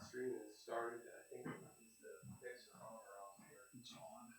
Stream is started. I think is the mixer on or off here? It's on.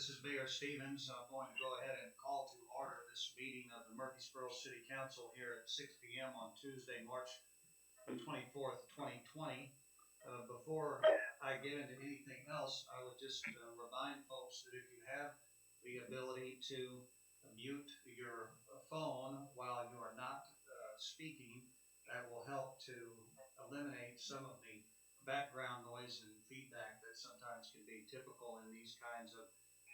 This is Mayor Stevens. I'm going to go ahead and call to order this meeting of the Murphysboro City Council here at 6 p.m. on Tuesday, March the 24th, 2020. Before I get into anything else, I would just remind folks that if you have the ability to mute your phone while you are not speaking, that will help to eliminate some of the background noise and feedback that sometimes can be typical in these kinds of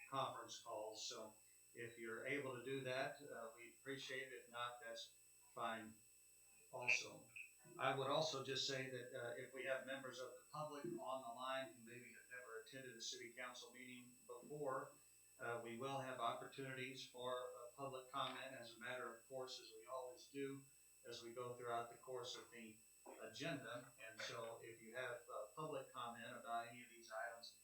conference calls. So if you're able to do that, we appreciate it. If not, that's fine also. I would also just say that if we have members of the public on the line who maybe have never attended a city council meeting before, we will have opportunities for public comment as a matter of course, as we always do, as we go throughout the course of the agenda. And so if you have public comment about any of these items,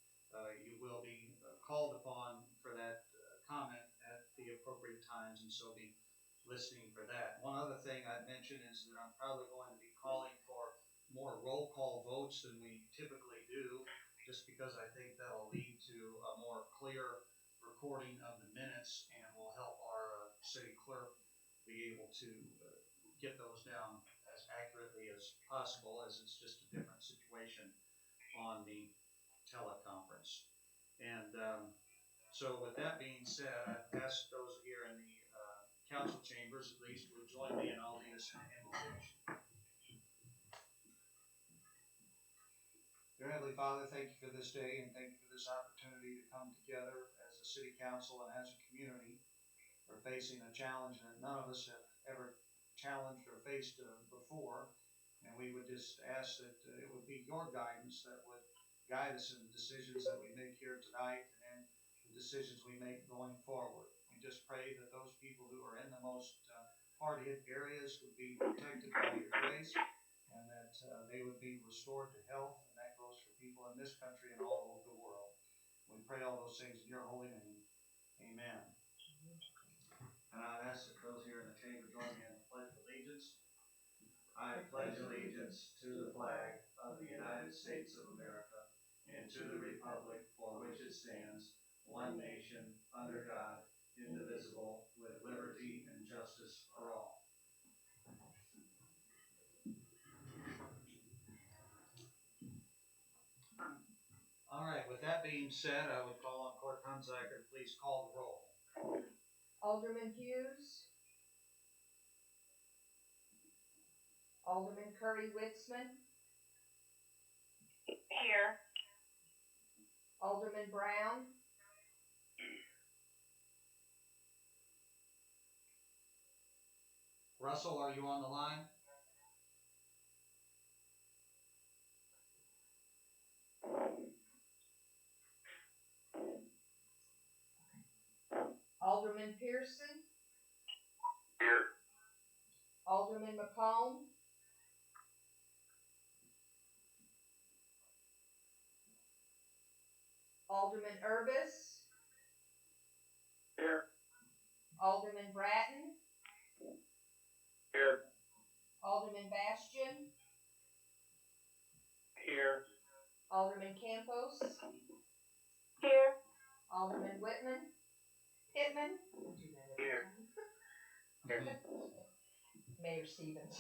you will be called upon for that comment at the appropriate times, and so be listening for that. One other thing I'd mention is that I'm probably going to be calling for more roll call votes than we typically do, just because I think that'll lead to a more clear recording of the minutes and will help our city clerk be able to get those down as accurately as possible, as it's just a different situation on the teleconference. And so with that being said, I've asked those here in the council chambers at least will join me, and I'll lead us in an invocation. Dear Heavenly Father, thank you for this day and thank you for this opportunity to come together as a city council and as a community. We're facing a challenge that none of us have ever challenged or faced before, and we would just ask that it would be your guidance that would guide us in the decisions that we make here tonight and the decisions we make going forward. We just pray that those people who are in the most hard-hit areas would be protected by your grace, and that they would be restored to health, and that goes for people in this country and all over the world. We pray all those things in your holy name. Amen. And I'd ask that those here in the chamber join me in the Pledge of Allegiance. I pledge allegiance to the flag of the United States of America and to the republic for which it stands, one nation, under God, indivisible, with liberty and justice for all. All right, with that being said, I would call on Clerk Hunziker to please call the roll. Alderman Hughes. Alderman Curry-Witzman. Here. Alderman Brown. Russell, are you on the line? Alderman Pearson. Here. Alderman McComb. Alderman Urbis. Here. Alderman Bratton. Here. Alderman Bastian. Here. Alderman Campos. Here. Alderman Pittman. Here. Here. Mayor Stevens.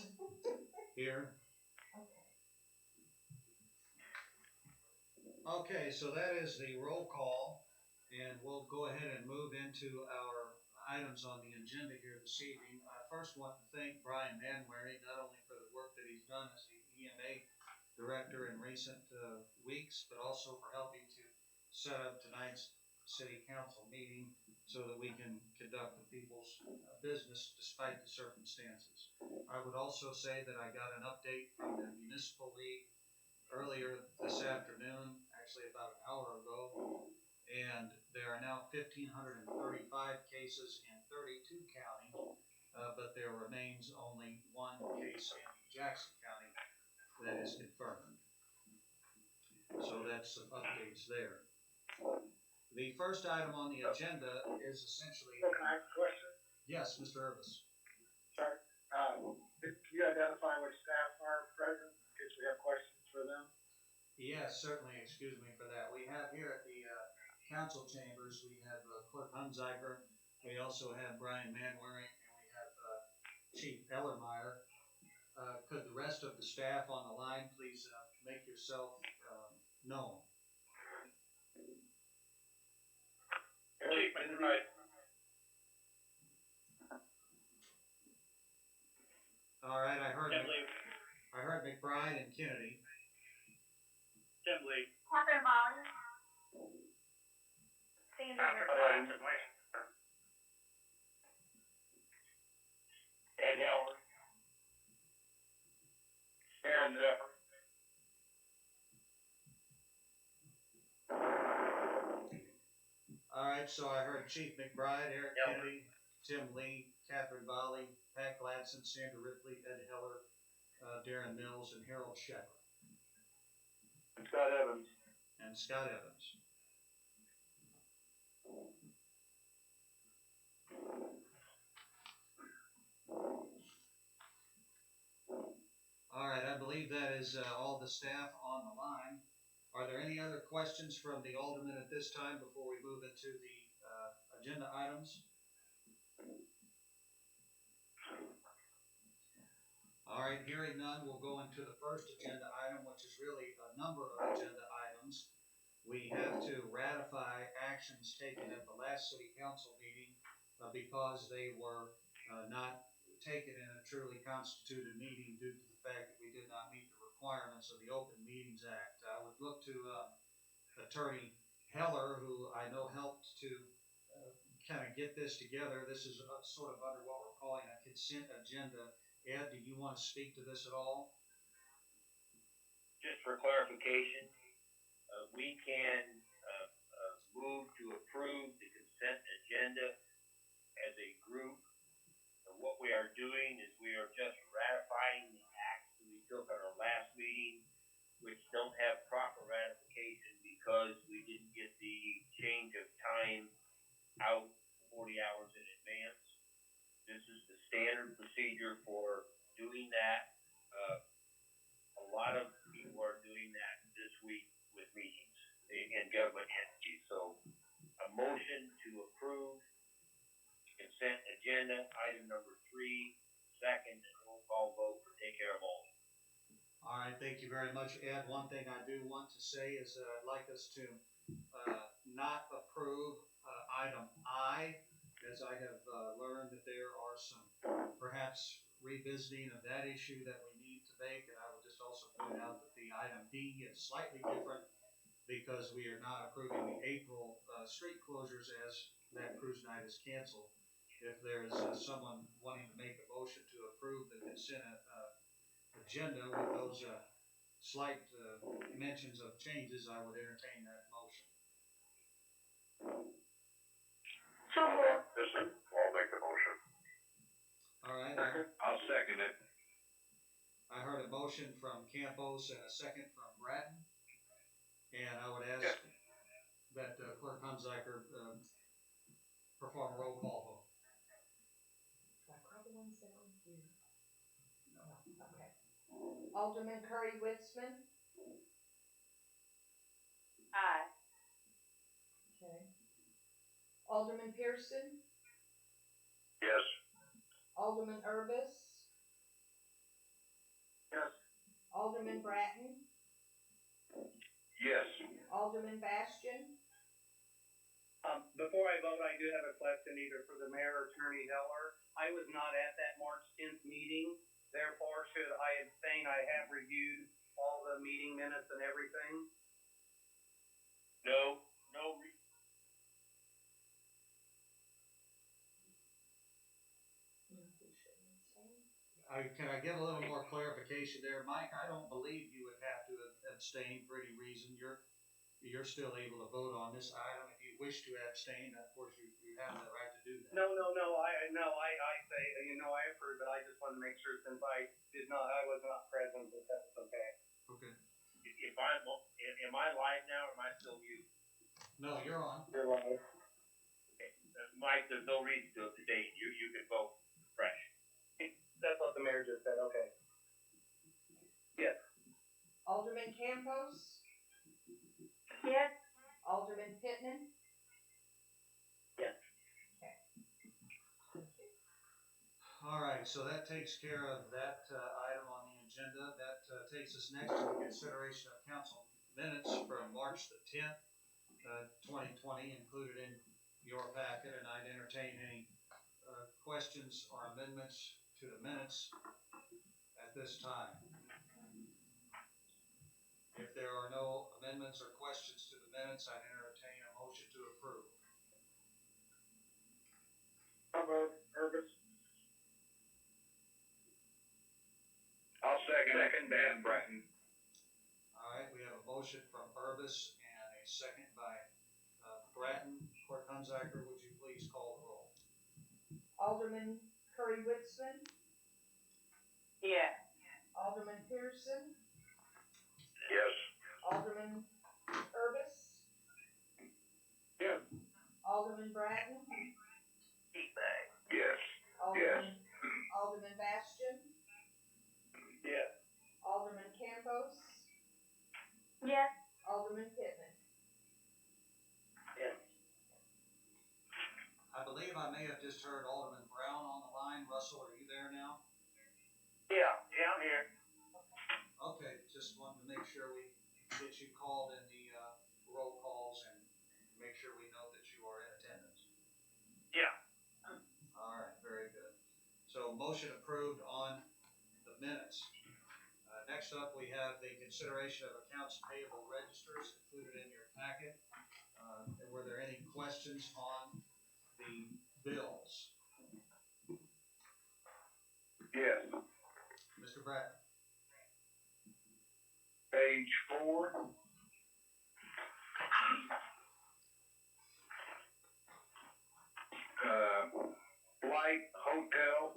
Here. Okay. Okay, so that is the roll call, and we'll go ahead and move into our items on the agenda here this evening. I first want to thank Brian Manwaring not only for the work that he's done as the EMA director in recent weeks, but also for helping to set up tonight's city council meeting so that we can conduct the people's business despite the circumstances. I would also say that I got an update from the Municipal League earlier this afternoon, actually about an hour ago, and there are now 1,535 cases in 32 counties, but there remains only one case in Jackson County that is confirmed. So that's some updates there. The first item on the agenda is essentially... Can I ask a question? Yes, Mr. Urbis. Sorry. Can you identify which staff are present in case we have questions for them? Yes, certainly. Excuse me for that. We have here at the council chambers, we have Clerk Hunziker, we also have Brian Manwaring, and we have Chief Ellermeyer. Could the rest of the staff on the line please make yourself known? Chief McBride. All right, I heard Tim Lee. McBride and Kennedy. Tim Lee. Catherine Molly. Sandy Murphy. Ed Howard. Aaron Zephyr. All right, so I heard Chief McBride, Eric Yep. Kennedy, Tim Lee, Catherine Volley, Pat Gladson, Sandra Ripley, Ed Heller, Darren Mills, and Harold Shepard. And Scott Evans. And Scott Evans. All right, I believe that is all the staff on the line. Are there any other questions from the aldermen at this time before we move into the agenda items? All right, hearing none, we'll go into the first agenda item, which is really a number of agenda items. We have to ratify actions taken at the last city council meeting because they were not taken in a truly constituted meeting due to the fact that we did not meet the requirements of the Open Meetings Act. I would look to Attorney Heller, who I know helped to kind of get this together. This is sort of under what we're calling a consent agenda. Ed, do you want to speak to this at all? Just for clarification, we can move to approve the consent agenda as a group. What we are doing is we are just ratifying the acts that we took at our last meeting, which don't have proper ratification because we didn't get the change of time out 40 hours in advance. This is the standard procedure for doing that. A lot of people are doing that this week with meetings and government entities. So a motion to approve consent agenda, item number 3, second, and roll call vote for take care of all. All right, thank you very much, Ed. One thing I do want to say is that I'd like us to not approve item I, as I have learned that there are some perhaps revisiting of that issue that we need to make, and I would just also point out that the item B is slightly different because we are not approving the April street closures as that cruise night is canceled. If there's someone wanting to make a motion to approve the consent agenda with those slight mentions of changes, I would entertain that motion. So moved. I'll make the motion. All right, I'll second it. I heard a motion from Campos and a second from Bratton, and I would ask that Clerk Hunziker perform a roll call vote. Should I call the ones that are here? No. Okay. Alderman Curry Witzman. Aye. Okay. Alderman Pearson. Yes. Alderman Urbis. Yes. Alderman Bratton. Yes. Alderman Bastian. Before I vote, I do have a question either for the mayor or Attorney Heller. I was not at that March 10th meeting, therefore should I abstain? I have reviewed all the meeting minutes and everything. No. Can I get a little more clarification there, Mike? I don't believe you would have to abstain for any reason. You're still able to vote on this item. If you wish to abstain, of course you have the right to do that. No. I say, I approve, but I just want to make sure since I was not present, that that's okay. Okay. Am I live now or am I still mute? No, you're on. You're right. Mike, there's no reason to abstain. You can vote fresh. That's what the mayor just said, okay. Yes. Alderman Campos. Yes. Alderman Pittman. that takes care of that, item on the agenda. That, takes us next to the consideration of council minutes from March the 10th, 2020, included in your packet, and I'd entertain any, questions or amendments to the minutes at this time. If there are no amendments or questions to the minutes, I'd entertain a motion to approve. How about Urbis? I'll second Dan Bratton. All right, we have a motion from Urbis and a second by Bratton. Clerk Hunziker, would you please call the roll? Alderman Curry Witzman, Yes. Alderman Pearson, Yes. Alderman Urbis, Yes. Alderman Bratton, Yes. Alderman Bastian, Yes. Alderman Campos, Yes. Alderman Pittman. Yes. I believe I may have just heard Alderman Brown on the line. Russell, are you there now? Yeah, I'm here. Okay, just wanted to make sure we get you called in the roll calls and make sure we know that you are in attendance. Yeah. All right, very good. So motion approved on the minutes. Next up, we have the consideration of accounts payable registers included in your packet. Were there any questions on the bills? Yes. Mr. Bratton? Page 4. Flight, hotel,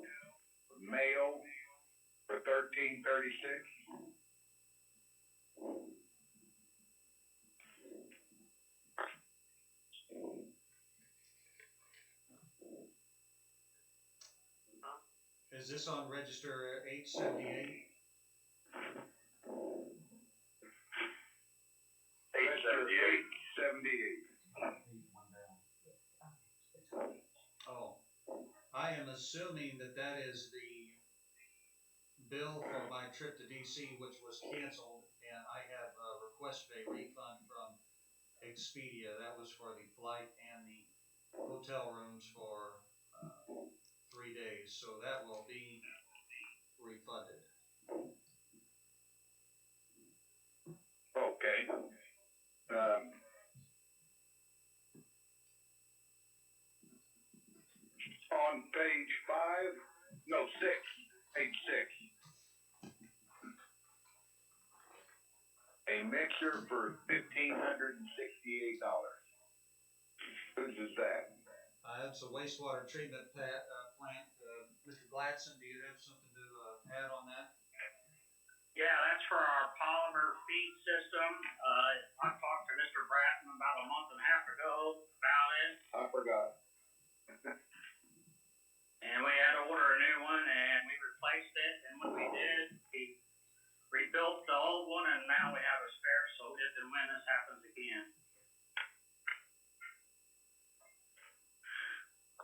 mail for $13.36. Is this on register 878? 878. Oh, I am assuming that that is the bill for my trip to DC, which was canceled, and I have requested a refund from Expedia. That was for the flight and the hotel rooms for 3 days, so that will be refunded. Okay. On page 6, a mixer for $1,568. Whose is that? It's a wastewater treatment plant. Mr. Gladson, do you have something to add on that? Yeah, that's for our polymer feed system. I talked to Mr. Bratton about a month and a half ago about it, I forgot. and we had to order a new one, and we replaced it, and when we did, he rebuilt the old one, and now we have a spare, so if and when this happens again.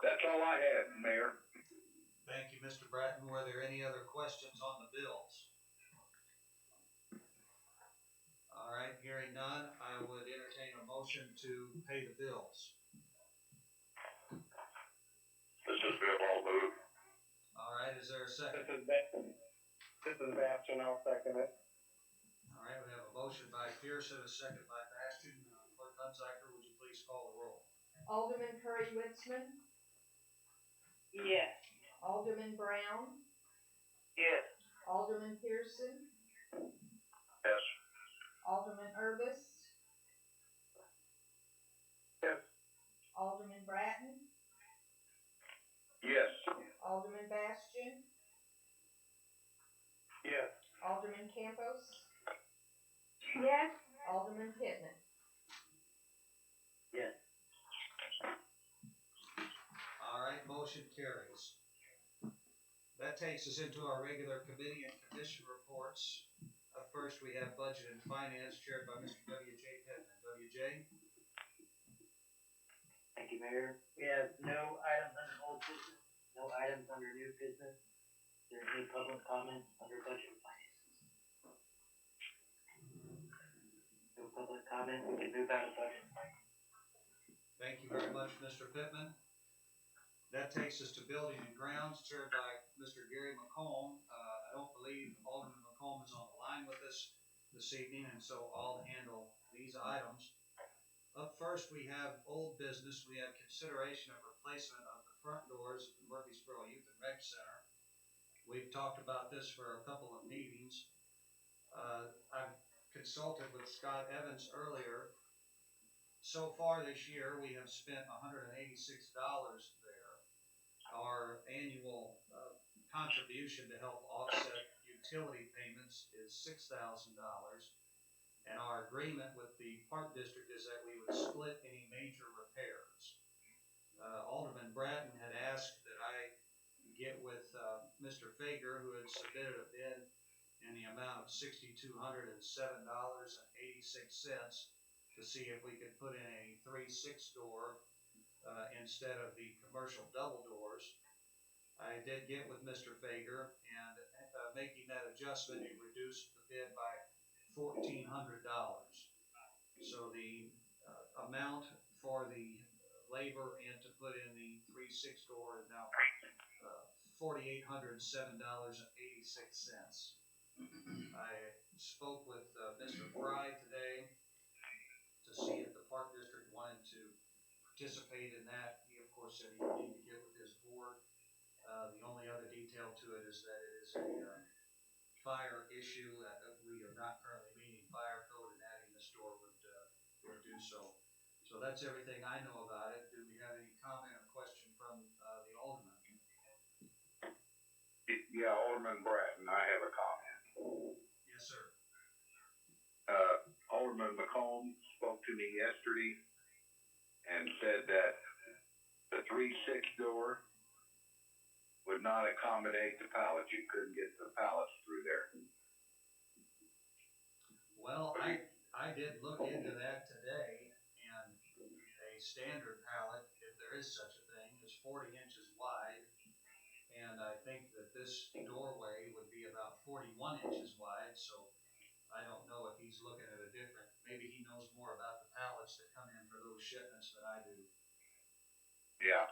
That's all I had, Mayor. Thank you, Mr. Bratton. Were there any other questions on the bills? All right, hearing none, I would entertain a motion to pay the bills. This is Bill, I'll move. All right, is there a second? This is Bastian, I'll second it. All right, we have a motion by Pearson, a second by Bastian. Clerk Hunziker, would you please call the roll? Alderman Curry Witzman, Yes. Alderman Brown, Yes. Alderman Pearson, Yes. Alderman Urbis, Yes. Alderman Bratton, Yes. Alderman Bastian, Yes. Alderman Campos, Yes. Alderman Pittman. Yes. All right, motion carries. That takes us into our regular committee and commission reports. First, we have budget and finance chaired by Mr. W.J. Pittman. W.J.? Thank you, Mayor. We have no items under old business, no items under new business. there any public comment under budget and finances? No public comment, we can move out of budget and finance. Thank you very much, Mr. Pittman. That takes us to Building and Grounds, chaired by Mr. Gary McComb. I don't believe Alderman McComb is on the line with us this evening, and so I'll handle these items. Up first, we have old business. We have consideration of replacement of the front doors at the Murphysboro Youth and Rec Center. We've talked about this for a couple of meetings. I've consulted with Scott Evans earlier. So far this year, we have spent $186 there. Our annual contribution to help offset utility payments is $6,000. And our agreement with the Park District is that we would split any major repairs. Alderman Bratton had asked that I get with Mr. Fager, who had submitted a bid in the amount of $6,207.86 to see if we could put in a 3/6 door instead of the commercial double doors. I did get with Mr. Fager, and making that adjustment, it reduced the bid by $1,400. So the amount for the labor and to put in the 3/6 door is now $4,807.86. I spoke with Mr. Fry today to see if the Park District wanted to participate in that. He, of course, said he would need to get with his board. The only other detail to it is that it is a fire issue. We are not currently meeting fire code, and adding this door would do so. So that's everything I know about it. Do we have any comment or question from the Alderman? Yeah, Alderman Bratton, I have a comment. Yes, sir. Alderman McComb spoke to me yesterday and said that the 3/6 door would not accommodate the pallets. You couldn't get the pallets through there. Well, I did look into that today, and a standard pallet, if there is such a thing, is 40 inches wide, and I think that this doorway would be about 41 inches wide, so I don't know if he's looking at a different, maybe he knows more about the pallets that come in for those shipments than I do. Yeah.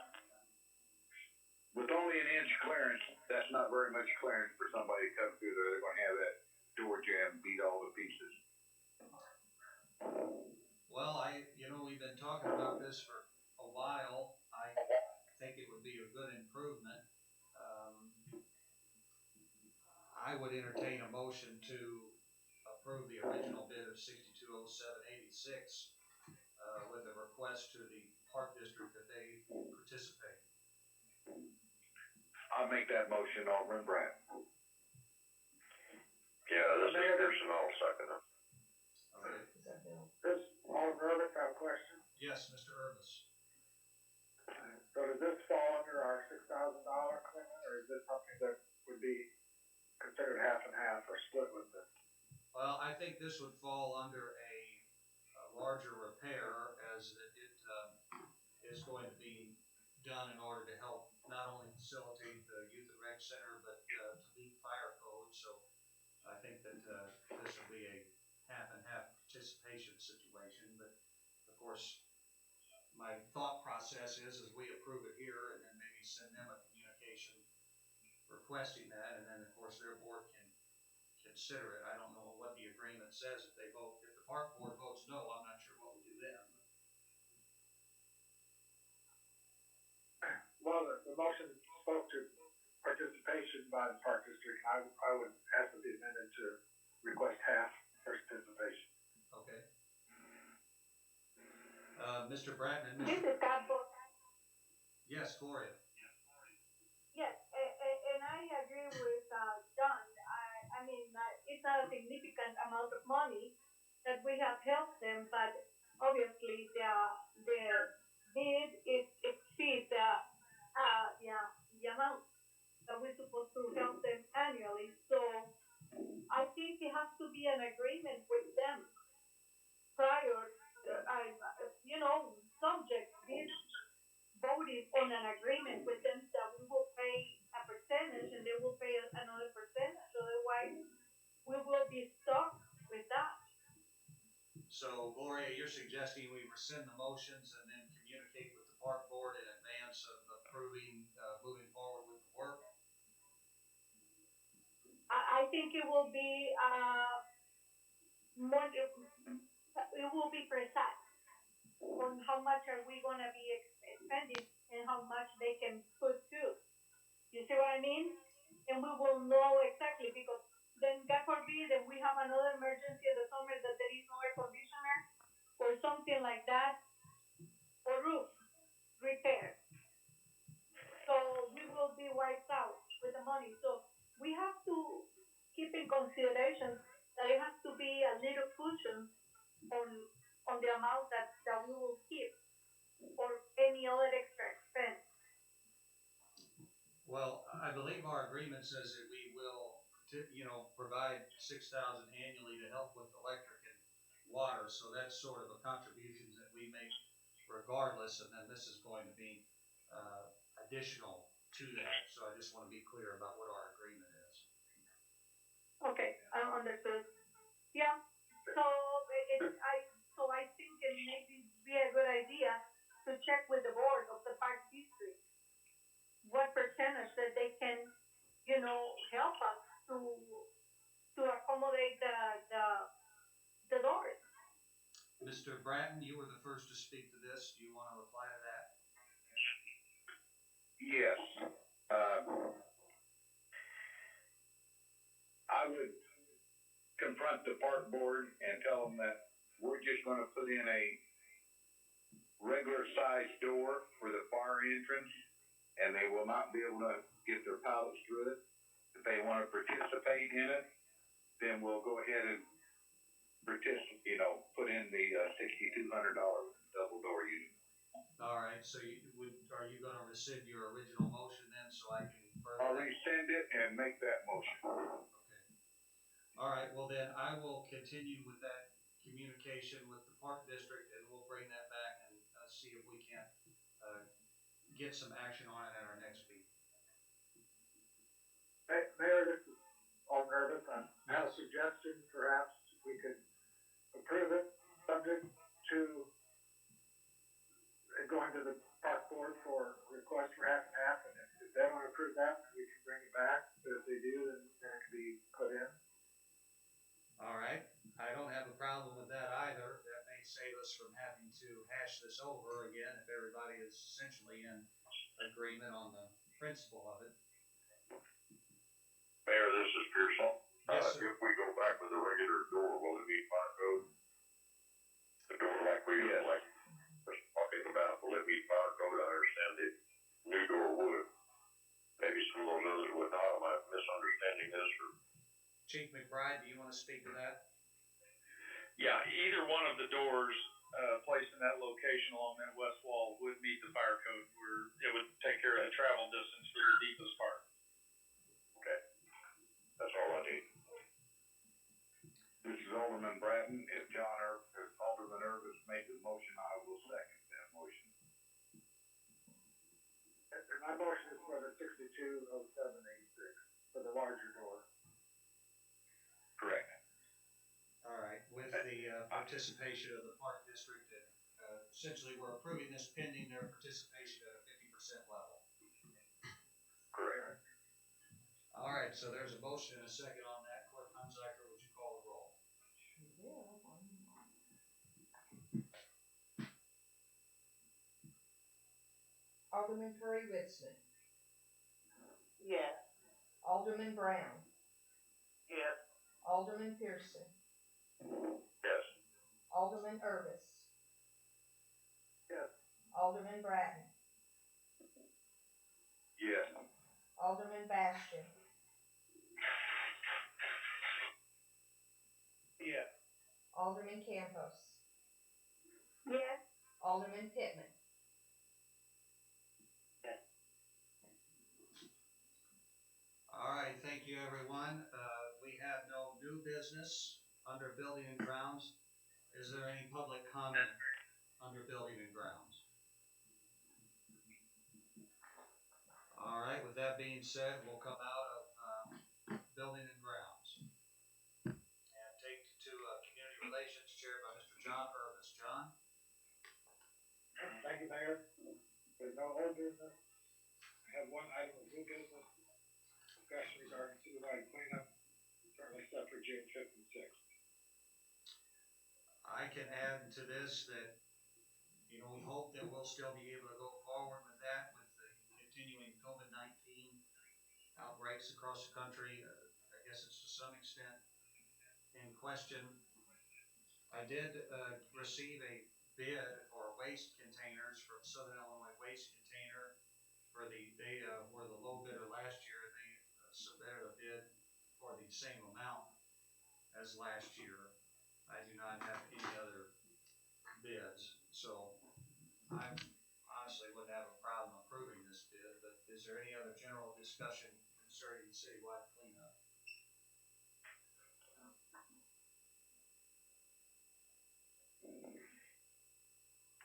With only an inch clearance, that's not very much clearance for somebody to come through there. They're going to have that door jam beat all to pieces. Well, we've been talking about this for a while. I think it would be a good improvement. I would entertain a motion to approve the original bid of $6207.86 with a request to the Park District that they participate. I'll make that motion, Alderman Brandt. Yeah, this is Pearson, I'll second it. Okay. This, Alderman Urban, I have a question. Yes, Mr. Urbis. So does this fall under our $6,000 commitment, or is this something that would be considered half and half or split with this? Well, I think this would fall under a larger repair, as it is going to be done in order to help not only facilitate the Youth and Rec Center, but to meet fire code. So I think that this will be a half and half participation situation. But of course, my thought process is we approve it here and then maybe send them a communication requesting that, and then of course their board can consider it. I don't know what the agreement says if the park board votes no, I'm not sure what we do then. Well, the motion spoke to participation by the Park District. I would ask it be amended to request half participation. Okay. Mr. Bratton and This Mr. is Campbell. Yes, Gloria. Yes, and I agree with John. I mean, it's a significant amount of money that we have helped them, but obviously the bid exceeds the amount that we're supposed to help them annually. So I think it has to be an agreement with them prior. Subject this voted on an agreement with them that we will pay a percentage and they will pay a you're suggesting we rescind the motions and then communicate with the park board in advance of approving, moving forward with the work? I think it will be, more, it will be precise on how much are we gonna be expending and how much they can put to. You see what I mean? And we will know exactly, because then God forbid that we have another emergency in the summer that there is no air conditioner or something like that, or roof repair. So we will be wiped out with the money. So we have to keep in consideration that it has to be a little cushion on the amount that we will keep for any other extra expense. Well, I believe our agreement says that we will, provide 6,000 annually to help with electric and water, so that's sort of a contributions that we make regardless, and then this is going to be, additional to that, so I just wanna be clear about what our agreement is. Okay, I understood. Yeah. So I think it may be a good idea to check with the board of the park district what percentage that they can, help us to accommodate the doors. Mr. Bratton, you were the first to speak to this, do you wanna reply to that? Yes. I would confront the park board and tell them that we're just gonna put in a regular sized door for the fire entrance, and they will not be able to get their pallets through it. If they wanna participate in it, then we'll go ahead and put in the $6,200 double door unit. All right, so are you gonna rescind your original motion then, so I can further? I'll rescind it and make that motion. Okay. All right, well then, I will continue with that communication with the park district, and we'll bring that back and, see if we can, get some action on it at our next meeting. Mayor, this is all nervous. I have a suggestion, perhaps we could approve it, subject to going to the park board for request for half and half, and if they don't approve that, we can bring it back, but if they do, then it can be put in. All right, I don't have a problem with that either. That may save us from having to hash this over again if everybody is essentially in agreement on the principle of it. Mayor, this is Pearson. Yes, sir. If we go back with the regular door, will it meet fire code? The door like we, like, was talking about, will it meet fire code? I understand the new door would. Maybe some of those others would not. Am I misunderstanding this, or? Chief McBride, do you wanna speak to that? Yeah, either one of the doors, placed in that location along that west wall would meet the fire code, where it would take care of the travel distance for the deepest part. Okay. That's all I need. This is Alderman Bratton. If Alderman Irvis made the motion, I will second that motion. And my motion is for the 620786, for the larger door. Correct. All right, with the, participation of the park district, and, essentially we're approving this pending their participation at a 50% level. Correct. All right, so there's a motion and a second on that. Clerk Hunziker, would you call the roll? Alderman Curry Witzman, Yes. Alderman Brown, Yes. Alderman Pearson, Yes. Alderman Irvis, Yes. Alderman Bratton, Yes. Alderman Bastian, Yes. Alderman Campos, Yes. Alderman Pittman. All right, thank you, everyone. We have no new business under building and grounds. Is there any public comment under building and grounds? All right, with that being said, we'll come out of, building and grounds and take to, community relations chaired by Mr. John Irvin. list. John? Thank you, Mayor. There's no old business. I have one item of new business, discussion regarding citywide cleanup, currently set for June 5th and 6th. I can add to this that, you know, we hope that we'll still be able to go forward with that with the continuing COVID-19 outbreaks across the country. I guess it's to some extent in question. I did receive a bid for waste containers from Southern Illinois Waste Container for they were the low bidder last year, and they submitted a bid for the same amount as last year. I do not have any other bids, so I honestly wouldn't have a problem approving this bid, but is there any other general discussion concerning citywide cleanup?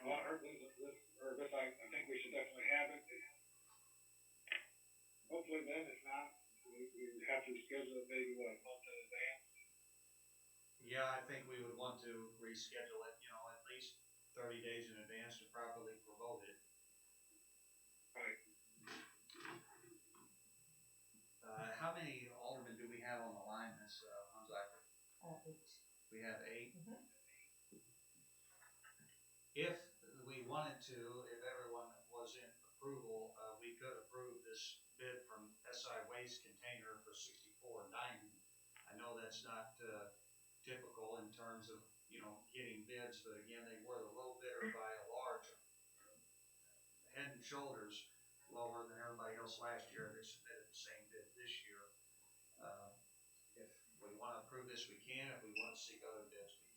Well, I think we should definitely have it. Hopefully then, if not, we have to schedule it maybe, a month in advance. Yeah, I think we would want to reschedule it, you know, at least 30 days in advance to properly promote it. Right. How many aldermen do we have on the line, Ms. Hunziker? 8. We have 8. Mhm. If we wanted to, if everyone was in approval, we could approve this bid from SI Waste Container for $64.90. I know that's not typical in terms of, you know, getting bids, but again, they were the low bidder by a large head and shoulders lower than everybody else last year. They submitted the same bid this year. If we want to approve this, we can. If we want to seek other bids, we can.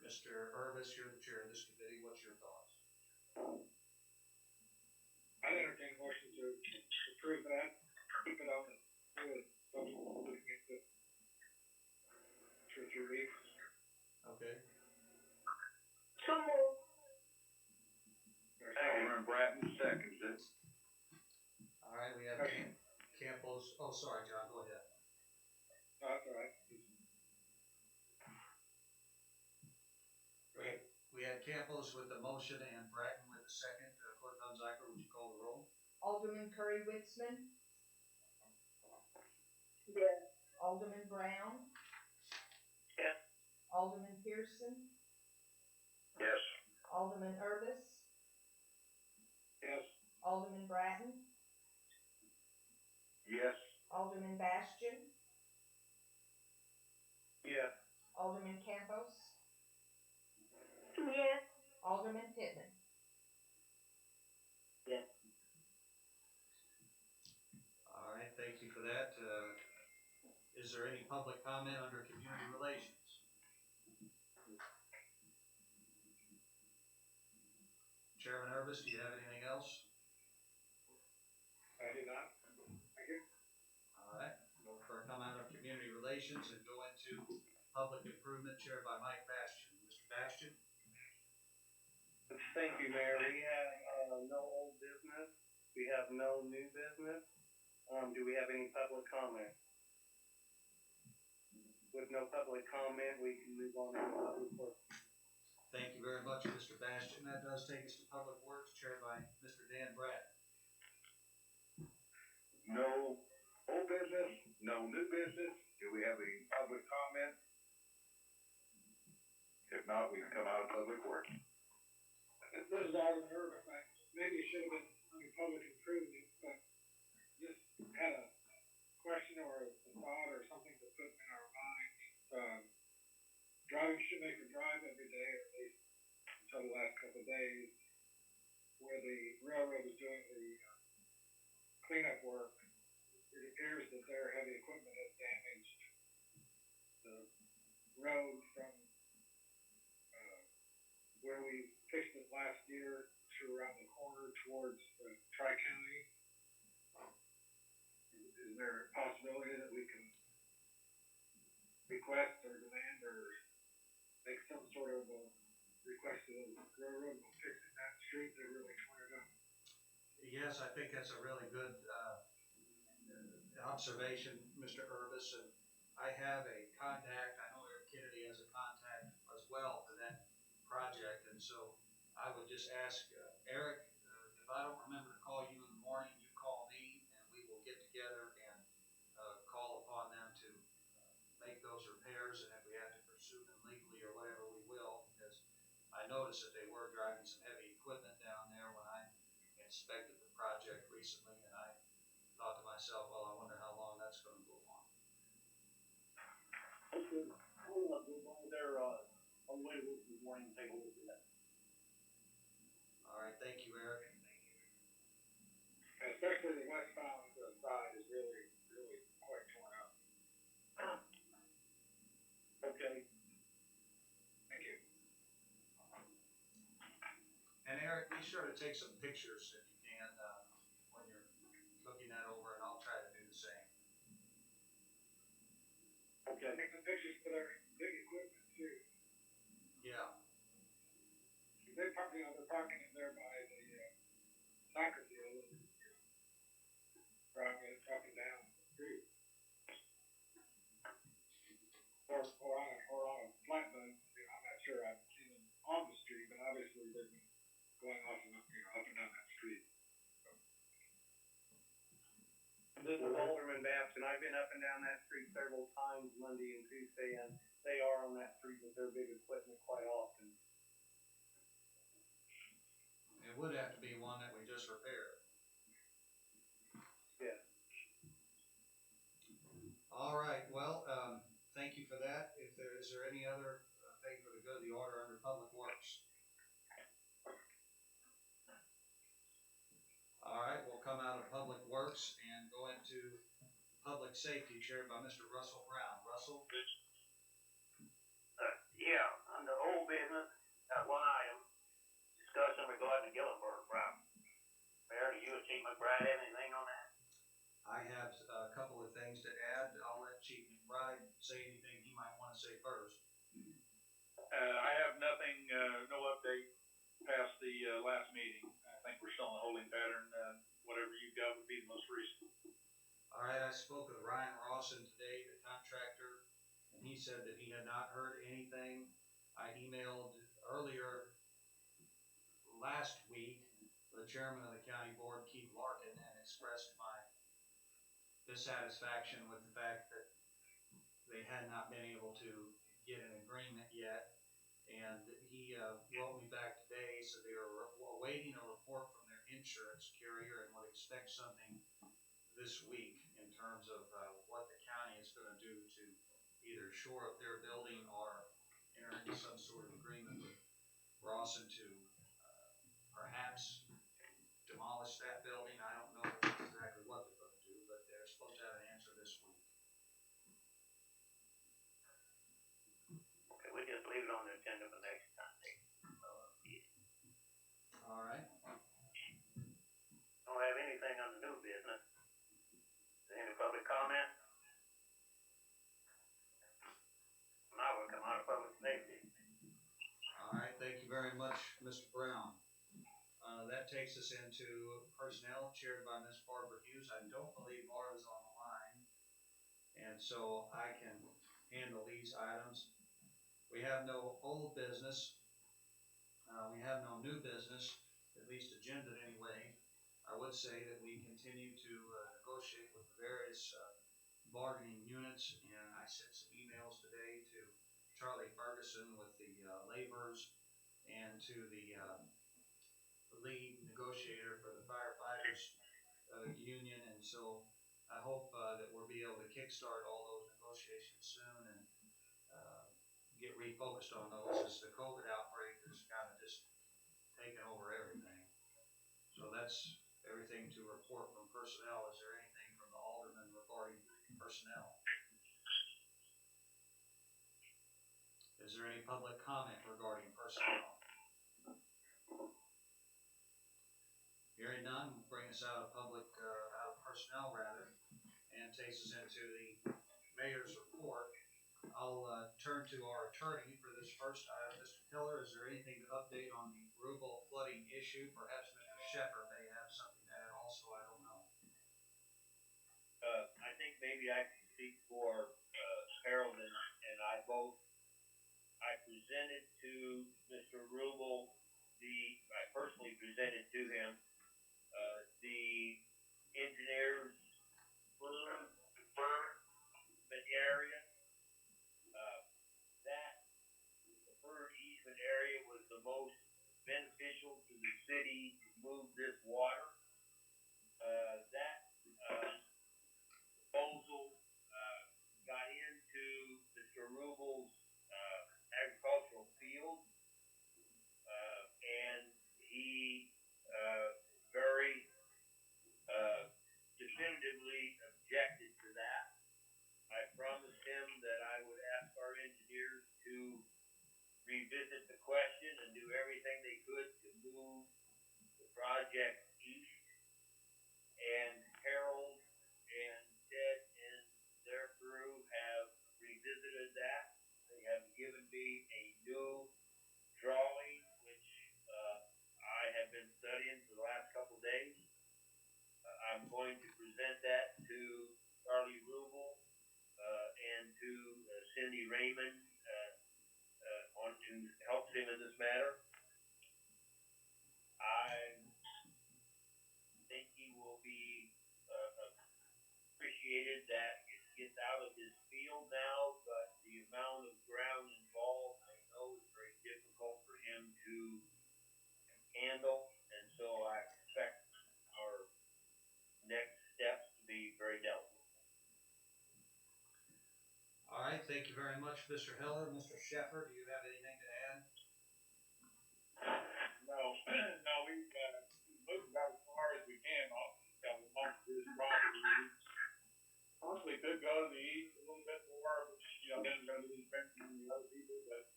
Mr. Urvis, you're the chair of this committee. What's your thoughts? I entertain a motion to approve that, keep it on the looking at the 2 or 3 weeks. Okay. So moved. Alderman Bratton seconds it. All right, we have Campos. Oh, sorry, John, go ahead. No, that's all right. We had Campos with the motion and Bratton with the second. Clerk Hunziker, would you call the roll? Alderman Curry Witzman, Yes. Alderman Brown, Yes. Alderman Pearson, Yes. Alderman Urvis, Yes. Alderman Bratton, Yes. Alderman Bastian, Yes. Alderman Campos, Yes. Alderman Pittman. Yes. All right, thank you for that. Is there any public comment under community relations? Chairman Urvis, do you have anything else? I do not. Thank you. All right, we'll come out of community relations and go into public improvement chaired by Mike Bastian. Mr. Bastian? Thank you, Mayor. We have, no old business. We have no new business. Do we have any public comment? With no public comment, we can move on to public work. Thank you very much, Mr. Bastian. That does take us to Public Works, chaired by Mr. Dan Bratton. No old business, no new business. Do we have any public comment? If not, we can come out of Public Works. This is Alderman Urban. Maybe it should have been under public improvement, but just had a question or a thought or something to put in our minds. Driving Shoemaker Drive every day, or at least until the last couple of days, where the railroad was doing the cleanup work, it appears that their heavy equipment has damaged the road from where we fixed it last year to around the corner towards Tri-County. Is there a possibility that we can request or demand or make some sort of a request to the railroad for fixing that street that really torn up? Yes, I think that's a really good observation, Mr. Urvis, and I have a contact. I know Eric Kennedy has a contact as well for that project, and so I would just ask, Eric, if I don't remember to call you in the morning, you call me, and we will get together and, call upon them to, make those repairs, and if we have to pursue them legally or whatever, we will, because I noticed that they were driving some heavy equipment down there when I inspected the project recently, and I thought to myself, well, I wonder how long that's gonna go on. Okay, I'll go by there, on the way to work this morning and take a look at that. All right, thank you, Eric. Especially the westbound side is really, really quite torn up. Okay. Thank you. And Eric, be sure to take some pictures if you can, when you're looking that over, and I'll try to do the same. Okay. Take some pictures for their big equipment too. Yeah, They're parking in there by the, soccer field and, driving it up and down the street. Or on a flatbed, I'm not sure I've seen them on the street, but obviously they've been going off and up, up and down that street. This is Alderman Babson. I've been up and down that street several times Monday and Tuesday, and they are on that street with their big equipment quite often. it would have to be one that we just repaired. Yeah. All right, well, thank you for that. Is there any other, thing for the good of the order under Public Works? All right, we'll come out of Public Works and go into Public Safety, chaired by Mr. Russell Brown. Russell? Yeah, under old business, one item, discussion regarding the Gillenberg route. Mayor, do you or Chief McBride have anything on that? I have a couple of things to add. I'll let Chief McBride say anything he might want to say first. I have nothing, no update past the, last meeting. I think we're still in a holding pattern, whatever you've got would be the most recent. All right, I spoke with Ryan Rawson today, the contractor, and he said that he had not heard anything. I emailed earlier last week the chairman of the county board, Keith Larkin, and expressed my dissatisfaction with the fact that they had not been able to get an agreement yet. And he wrote me back today, so they were awaiting a report from their insurance carrier and would expect something this week in terms of what the county is going to do to either shore up their building or enter into some sort of agreement with Rawson to perhaps demolish that building. I don't know exactly what they're going to do, but they're supposed to have an answer this week. Okay, we just leave it on the agenda for next time. All right. Don't have anything on the new business. Any public comment? Now we'll come out of public safety. All right, thank you very much, Mr. Brown. That takes us into personnel chaired by Ms. Barbara Hughes. I don't believe Laura's on the line, and so I can handle these items. We have no old business. We have no new business, at least agendaed anyway. I would say that we continue to negotiate with the various bargaining units, and I sent some emails today to Charlie Ferguson with the laborers and to the lead negotiator for the firefighters union, and so I hope that we'll be able to kickstart all those negotiations soon and get refocused on those as the COVID outbreak has kind of just taken over everything. So that's everything to report from personnel. Is there anything from the alderman regarding personnel? Is there any public comment regarding personnel? Hearing none, will bring us out of personnel rather, and takes us into the mayor's report. I'll turn to our attorney for this first item. Mr. Tiller, is there anything to update on the Rubel flooding issue? Perhaps Mr. Shepherd may have something to add also, I don't know. I think maybe I can speak for, Harold and I both. I presented to Mr. Rubel, I personally presented to him, the engineer's easement area. That preferred easement area was the most beneficial to the city to move this water. That proposal got into Mr. Rubel's agricultural field, and he very definitively objected to that. I promised him that I would ask our engineers to revisit the question and do everything they could to move the project east. And Harold and Ted and their crew have revisited that. They have given me a new drawing, which I have been studying for the last couple days. I'm going to present that to Charlie Rubel and to Cindy Raymond, who helps him in this matter. I think he will be appreciated that it gets out of his field now, but the amount of ground involved, I know, is very difficult for him to handle, and so I expect our next steps to be very delicate. All right, thank you very much, Mr. Heller. Mr. Sheffer, do you have anything to add? No, we've moved about as far as we can off this property. Honestly, could go to the east a little bit more, but, then we're gonna do the fencing and the other people, but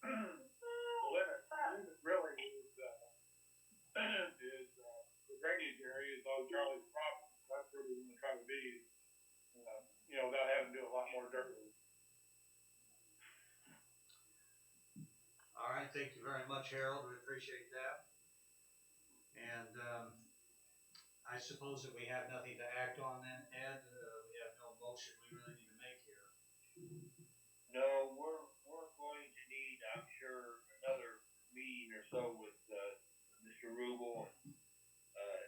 the limit really is the drainage area is on Charlie's property. That's where we're gonna try to be, without having to do a lot more dirt. All right, thank you very much, Harold. We appreciate that. And I suppose that we have nothing to act on then, Ed. We have no motion we really need to make here. No, we're going to need, I'm sure, another meeting or so with Mr. Rubel,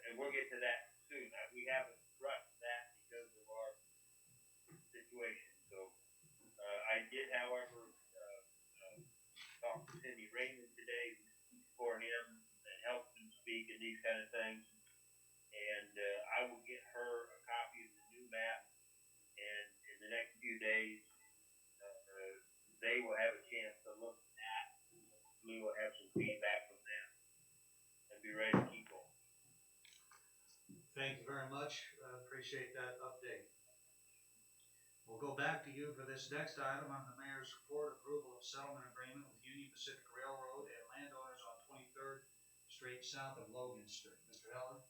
and we'll get to that soon. We haven't rushed that because of our situation. So I did, however, talk to Cindy Raymond today for him and help him speak and these kind of things. And I will get her a copy of the new map, and in the next few days, they will have a chance to look at that. We will have some feedback from them and be ready to keep going. Thank you very much. Appreciate that update. We'll go back to you for this next item on the mayor's report, approval of settlement agreement with Union Pacific Railroad and landowners on 23rd Street south of Logan Street. Mr. Heller?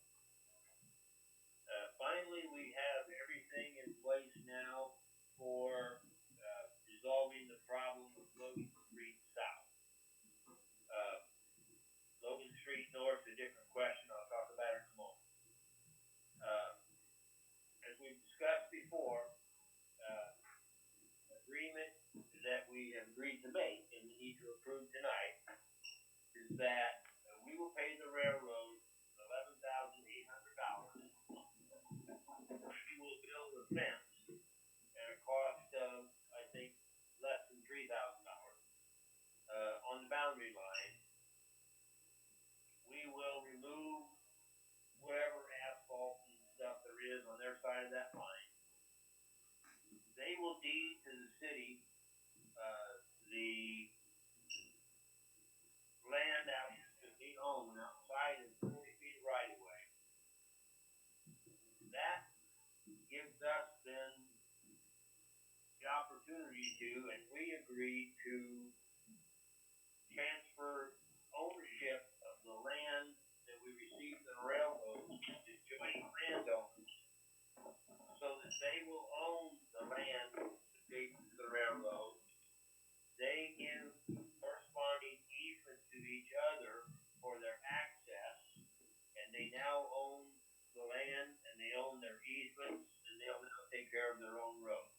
Finally, we have everything in place now for resolving the problem with Logan Street South. Logan Street North, a different question. I'll talk about it in a moment. As we've discussed before, agreement that we have agreed to make and need to approve tonight is that we will pay the railroad $11,800. We will build a fence at a cost of, I think, less than $3,000 on the boundary line. We will remove whatever asphalt and stuff there is on their side of that line. They will deed to the city the land out that we own outside of 40 feet right of way. That gives us then the opportunity to, and we agreed to, transfer ownership of the land that we received in the railroad to joint landowners, so that they will own the land adjacent to the railroad. They give corresponding easement to each other for their access, and they now own the land, and they own their easements, and they'll now take care of their own road.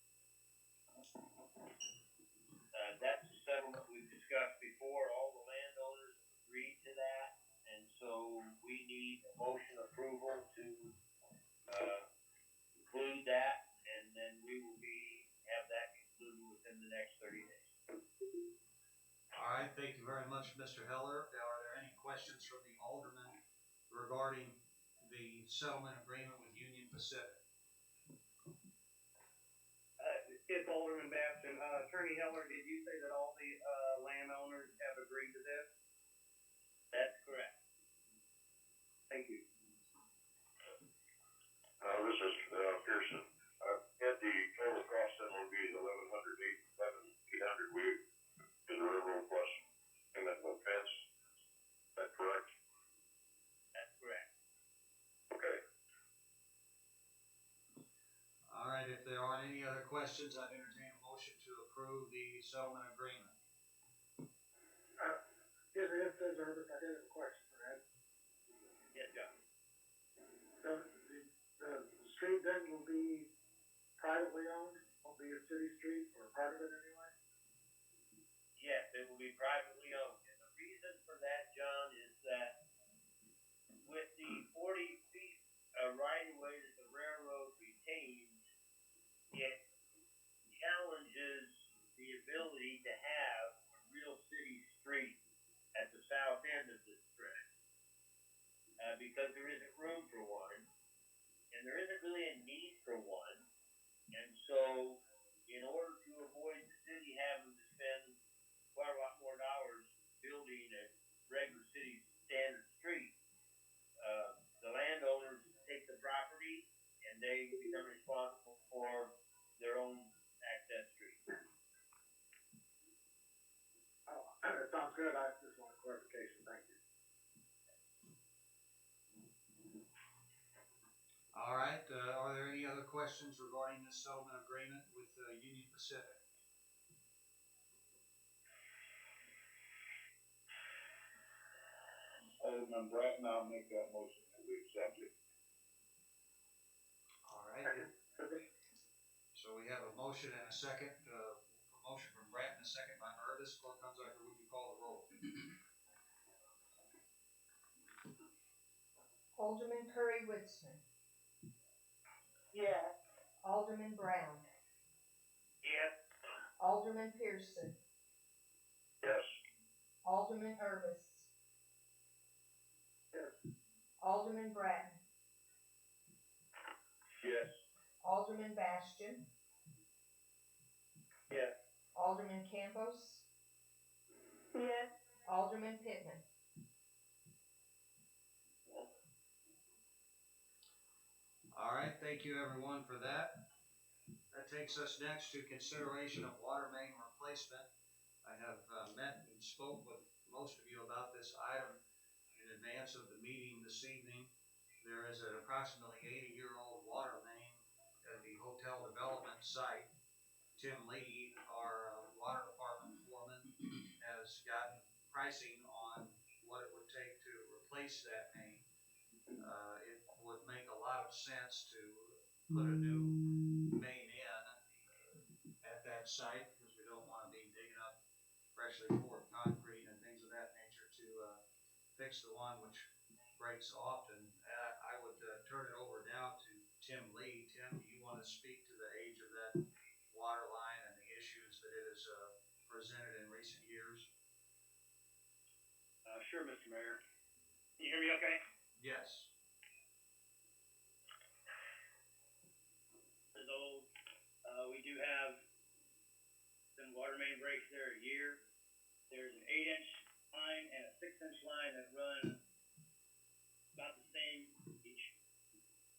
That's the settlement we've discussed before. All the landowners you very much, Mr. Heller. Are there any questions from the aldermen regarding the settlement agreement with Union Pacific? It's Alderman Batson. Attorney Heller, did you say that all the, landowners have agreed to this? That's correct. Thank you. This is, Pearson. At the total cost, that'll be $1,800. We, in the railroad plus payment of fence. Is that correct? That's correct. Okay. All right, if there aren't any other questions, I'd entertain a motion to approve the settlement agreement. It says Urban, I did have a question for Ed. Yes, John. The street then will be privately owned, won't be a city street or part of it anyway? Yes, it will be privately owned. And the reason for that, John, is that with the 40 feet right of way that the railroad retains, it challenges the ability to have a real city street at the south end of this stretch. Because there isn't room for one, and there isn't really a need for one. And so, in order to avoid the city having to spend quite a lot more dollars building a regular city standard street, the landowners take the property and they become responsible for their own access street. Oh, that sounds good. I just want clarification. Thank you. All right, are there any other questions regarding this settlement agreement with Union Pacific? Alderman Bratton, I'll make that motion that we accept it. All right. So we have a motion and a second, motion from Bratton, a second by Murphys. Clerk Hunziker, would you call the roll? Alderman Curry Witzman, Yes. Alderman Brown, Yes. Alderman Pearson, Yes. Alderman Urbis. Yes. Alderman Bratton, Yes. Alderman Bastian, Yes. Alderman Campos, Yes. Alderman Pittman. All right, thank you everyone for that. That takes us next to consideration of water main replacement. I have met and spoke with most of you about this item in advance of the meeting this evening. There is an approximately 80-year-old water main at the hotel development site. Tim Lee, our water department foreman, has gotten pricing on what it would take to replace that main. It would make a lot of sense to put a new main in at that site because we don't want to be digging up freshly poured concrete and things of that nature to fix the one which breaks often. I would turn it over now to Tim Lee. Tim, do you want to speak to the age of that water line and the issues that it has presented in recent years? Sure, Mr. Mayor. Can you hear me okay? Yes. Is old. We do have some water main breaks there a year. There's an 8-inch line and a 6-inch line that run about the same each.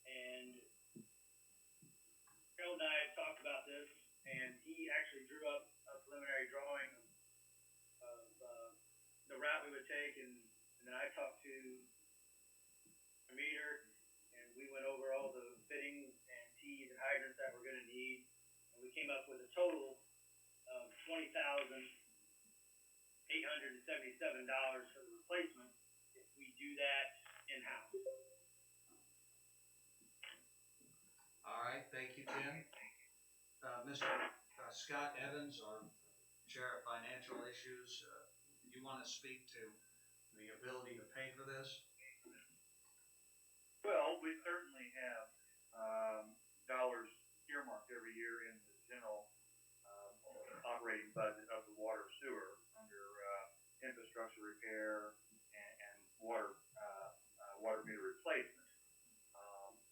And Harold and I had talked about this, and he actually drew up a preliminary drawing of the route we would take, and then I talked to a meter, and we went over all the fittings and T's and hydrants that we're gonna need, and we came up with a total of $20,877 for the replacement if we do that in-house. All right, thank you, Tim. Mr. Scott Evans, our Chair of Financial Issues, do you want to speak to the ability to pay for this? Well, we certainly have, dollars earmarked every year in the general, operating budget of the water sewer under, infrastructure repair and water meter replacement.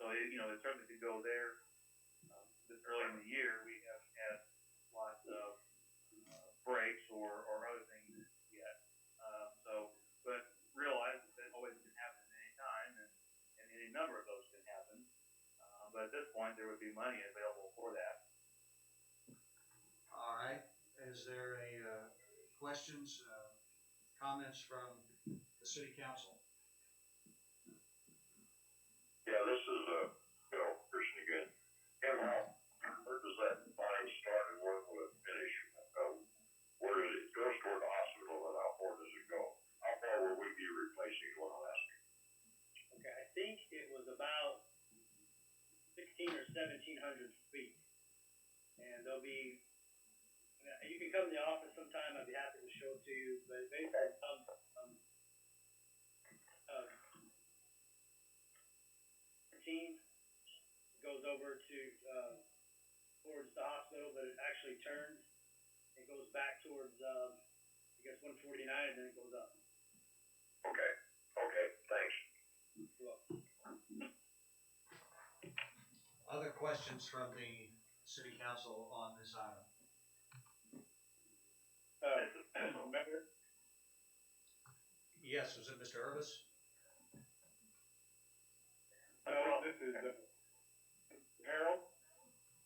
So it certainly could go there. This early in the year, we have had lots of breaks or other things yet. But realize that always can happen at any time, and any number of those can happen. But at this point, there would be money available for that. All right, is there questions, comments from the city council? Yeah, this is, Christian again. Kim, where does that line start and where will it finish? Where does it goes toward the hospital and how far does it go? How far will we be replacing is what I'm asking? Okay, I think it was about 1,600 or 1,700 feet. And there'll be, you can come to the office sometime, I'd be happy to show it to you, but basically team goes over to, towards the hospital, but it actually turns, it goes back towards, I guess 149 and then it goes up. Okay, thanks. You're welcome. Other questions from the city council on this item? Mayor, Yes, was it Mr. Urbis? this is, Harold.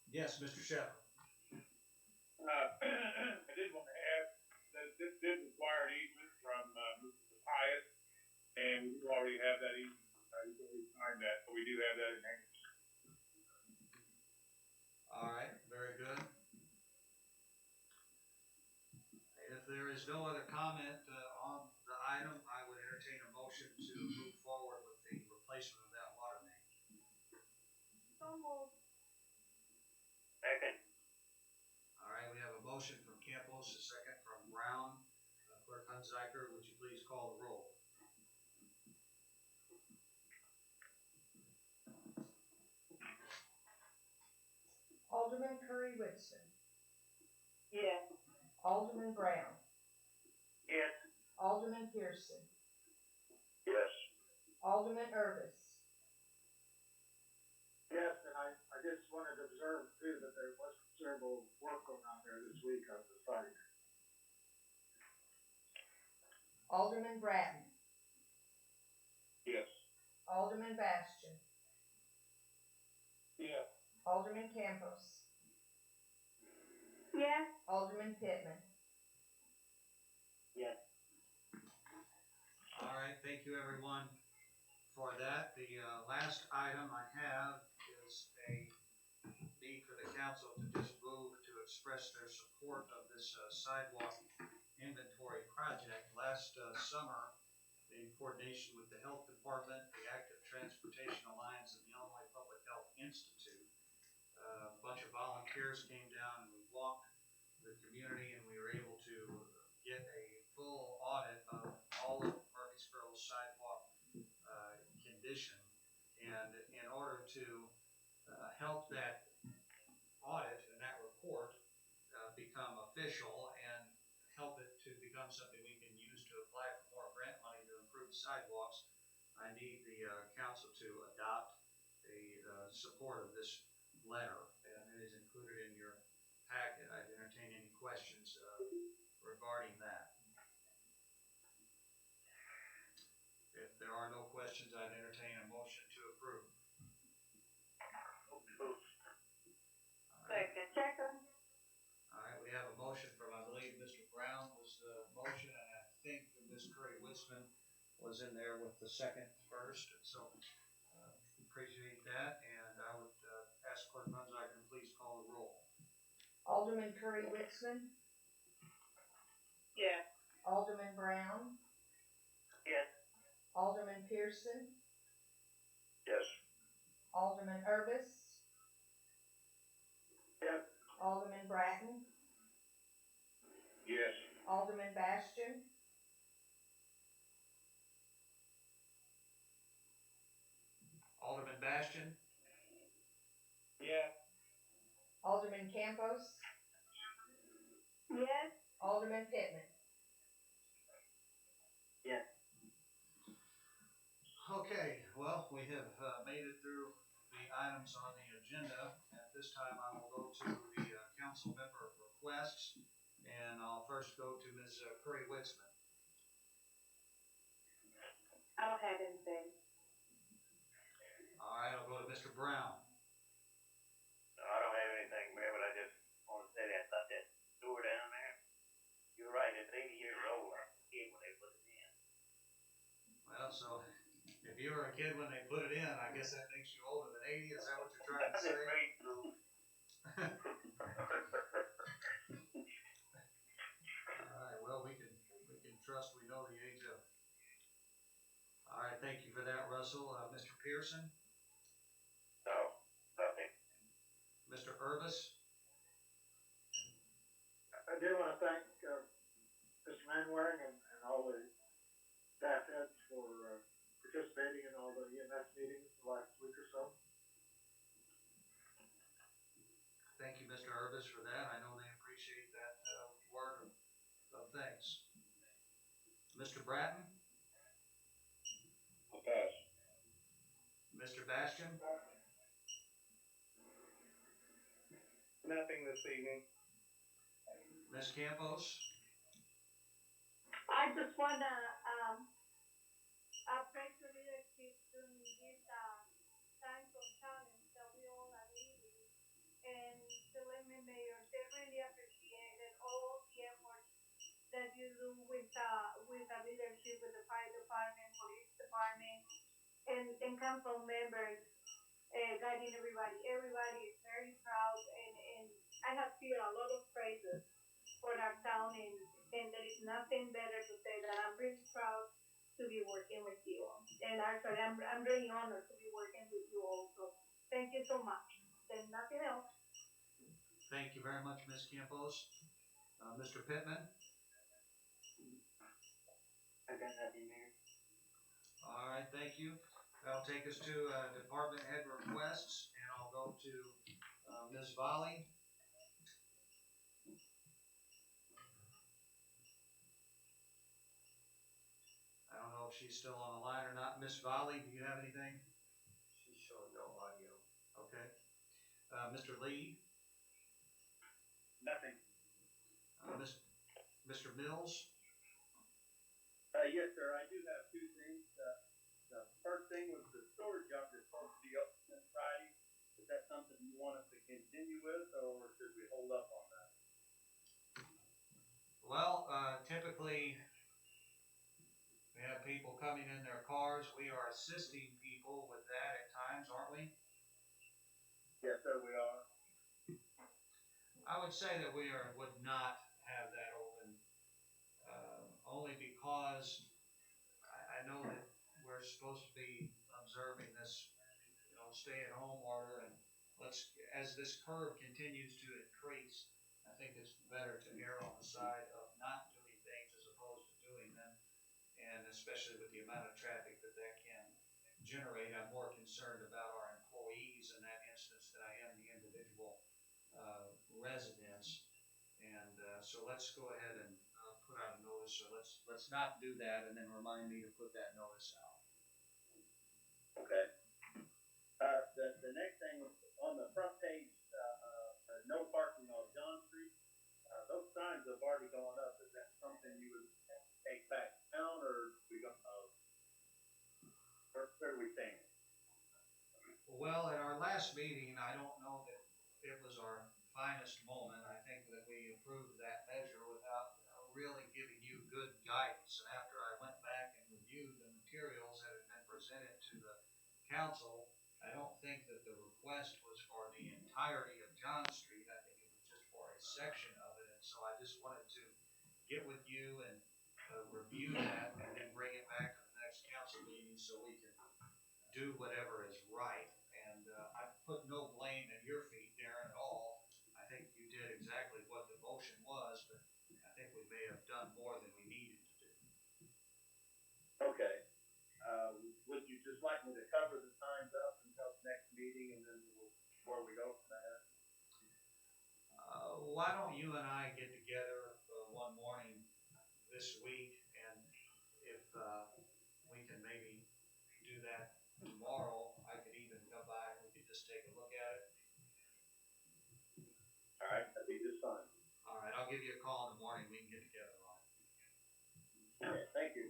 Yes, Mr. Shepherd. I did want to add that this did require an easement from, Mr. Pius, and we do already have that easement. He's already signed that, so we do have that in hand. All right, very good. If there is no other comment on the item, I would entertain a motion to move forward with the replacement of that water main. So moved. Second. All right, we have a motion from Campos, a second from Brown. Clerk Hunziker, would you please call the roll? Alderman Curry Whitson. Yes. Alderman Brown. Yes. Alderman Pearson. Yes. Alderman Urbis. Yes, and I just wanted to observe too that there was considerable work going on there this week on the site. Alderman Bratton. Yes. Alderman Bastian. Yes. Alderman Campos. Yes. Alderman Pittman. Yes. All right, thank you everyone for that. The last item I have is a need for the council to just move to express their support of this sidewalk inventory project. Last summer, in coordination with the Health Department, the Active Transportation Alliance, and the Illinois Public Health Institute, a bunch of volunteers came down and we walked the community and we were able to get a full audit of all of Murphysboro's sidewalk condition. And in order to help that audit and that report become official and help it to become something we can use to apply for more grant money to improve sidewalks, I need the council to adopt the support of this letter, and it is included in your packet. I'd entertain any questions regarding that. If there are no questions, I'd entertain a motion to approve. Second. Second. All right, we have a motion from, I believe, Mr. Brown was the motion, and I think that Ms. Curry Witzman was in there with the second first, and so appreciate that, and I would ask Clerk Hunziker to please call the roll. Alderman Curry Whitson. Yes. Alderman Brown. Yes. Alderman Pearson. Yes. Alderman Urbis. Yes. Alderman Bratton. Yes. Alderman Bastian. Alderman Bastian. Yes. Alderman Campos. Yes. Alderman Pittman. Well, we have made it through the items on the agenda. At this time, I will go to the council member requests, and I'll first go to Ms. Curry Witzman. I don't have anything. All right, I'll go to Mr. Brown. No, I don't have anything, Mayor, but I just want to say that about that sewer down there. You're right, it's 80 years old. I was a kid when they put it in. Well, so if you were a kid when they put it in, I guess that makes you older than 80. Is that what you're trying to say? Grade school. All right. Well, we can trust we know the age of. All right. Thank you for that, Russell. Mr. Pearson. No, nothing. Mr. Urvis. I do want to thank, Mr. Manwaring and all the staff heads for, participating in all the EMS meetings the last week or so. Thank you, Mr. Urvis, for that. I know they appreciate that word of thanks. Mr. Bratton. I'll pass. Mr. Bastian. Nothing this evening. Ms. Campos. I just wanna, praise the leadership during these, times of challenge that we all are living. And to let me, Mayor, they really appreciated all the efforts that you do with the leadership, with the fire department, police department, and council members, guiding everybody. Everybody is very proud, and I have feel a lot of praises for our town, and there is nothing better to say that I'm really proud to be working with you. And actually, I'm really honored to be working with you also. Thank you so much. There's nothing else. Thank you very much, Ms. Campos. Mr. Pittman. I got nothing, Mayor. All right, thank you. That'll take us to department head requests, and I'll go to Ms. Volley. I don't know if she's still on the line or not. Ms. Volley, do you have anything? She's showing no audio. Okay. Mr. Lee. Nothing. Mr. Mills. Yes, sir, I do have two things. The first thing was the storage yard that's supposed to be open this Friday. Is that something you want us to continue with, or should we hold up on that? Well, typically we have people coming in their cars. We are assisting people with that at times, aren't we? Yes, sir, we are. I would say that we would not have that open, only because I know that we're supposed to be observing this, stay-at-home order, and as this curve continues to increase, I think it's better to err on the side of not doing things as opposed to doing them, and especially with the amount of traffic that can generate, I'm more concerned about our employees in that instance than I am the individual residents. And so let's go ahead and put out a notice, or let's not do that, and then remind me to put that notice out. Okay. The next thing on the front page, no parking on John Street. Those signs have already gone up. Is that something you would take back down, or we gonna, where do we stand? Well, at our last meeting, I don't know that it was our finest moment. I think that we approved that measure without really giving you good guidance. And after I went back and reviewed the materials that had been presented to the council, I don't think that the request was for the entirety of John Street. I think it was just for a section of it. And so I just wanted to get with you and review that, and then bring it back to the next council meeting so we can do whatever is right. And I put no blame at your feet, Darren, at all. I think you did exactly what the motion was, but I think we may have done more than we needed to do. Okay. Would you just like me to cover the signs up until the next meeting, and then where we go from there? Why don't you and I get together one morning this week, and if we can maybe do that tomorrow, I could even come by and we could just take a look at it. All right, that'd be just fine. All right, I'll give you a call in the morning, we can get together on it. All right, thank you.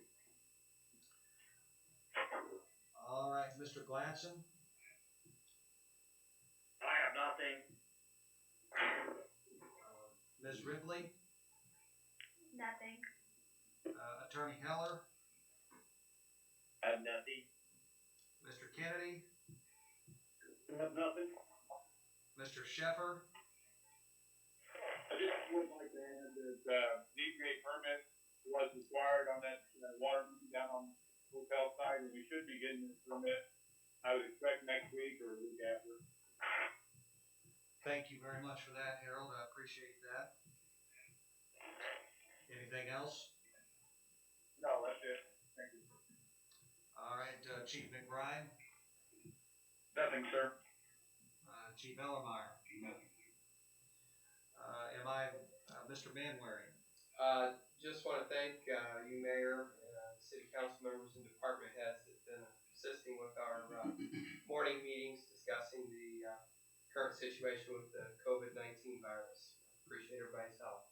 All right, Mr. Gladson, I have nothing. Ms. Ripley, Nothing. Attorney Heller, I have nothing. Mr. Kennedy, I have nothing. Mr. Sheffer, I just would like to add that, DPA permit was required on that water main down on the hotel side, and we should be getting this permit, I would expect next week or a week after. thank you very much for that, Harold, I appreciate that. Anything else? No, that's it. Thank you. All right, Chief McBride, Nothing, sir. Chief Ellermeyer. Mr. Manwaring. Just want to thank you, Mayor, City Council members, and department heads that have been assisting with our morning meetings discussing the current situation with the COVID-19 virus. Appreciate everybody's help.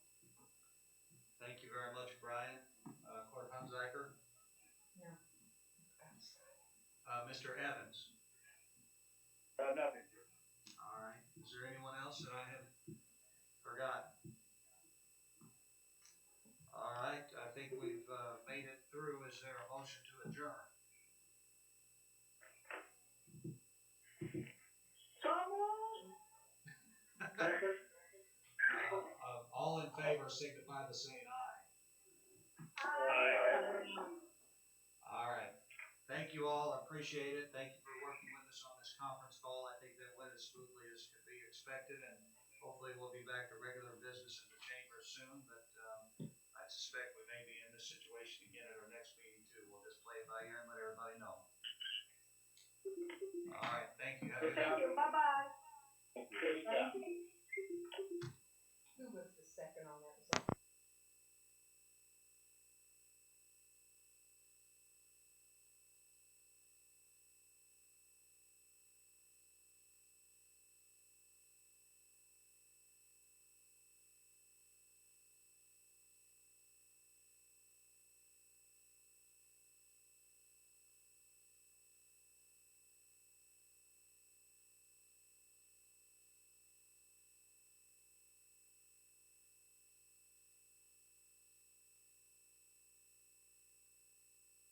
Thank you very much, Brian. Clerk Hunziker. No. Mr. Evans. Nothing. All right. Is there anyone else that I have forgotten? All right. I think we've made it through. Is there a motion to adjourn? All in favor signify by saying aye. All right. Thank you all. I appreciate it. Thank you for working with us on this conference call. I think that went as smoothly as could be expected, and hopefully we'll be back to regular business in the chamber soon. But I suspect we may be in this situation again at our next meeting too. We'll just play it by ear and let everybody know. All right. Thank you. Have a good Thank night. you. Bye bye. Good job.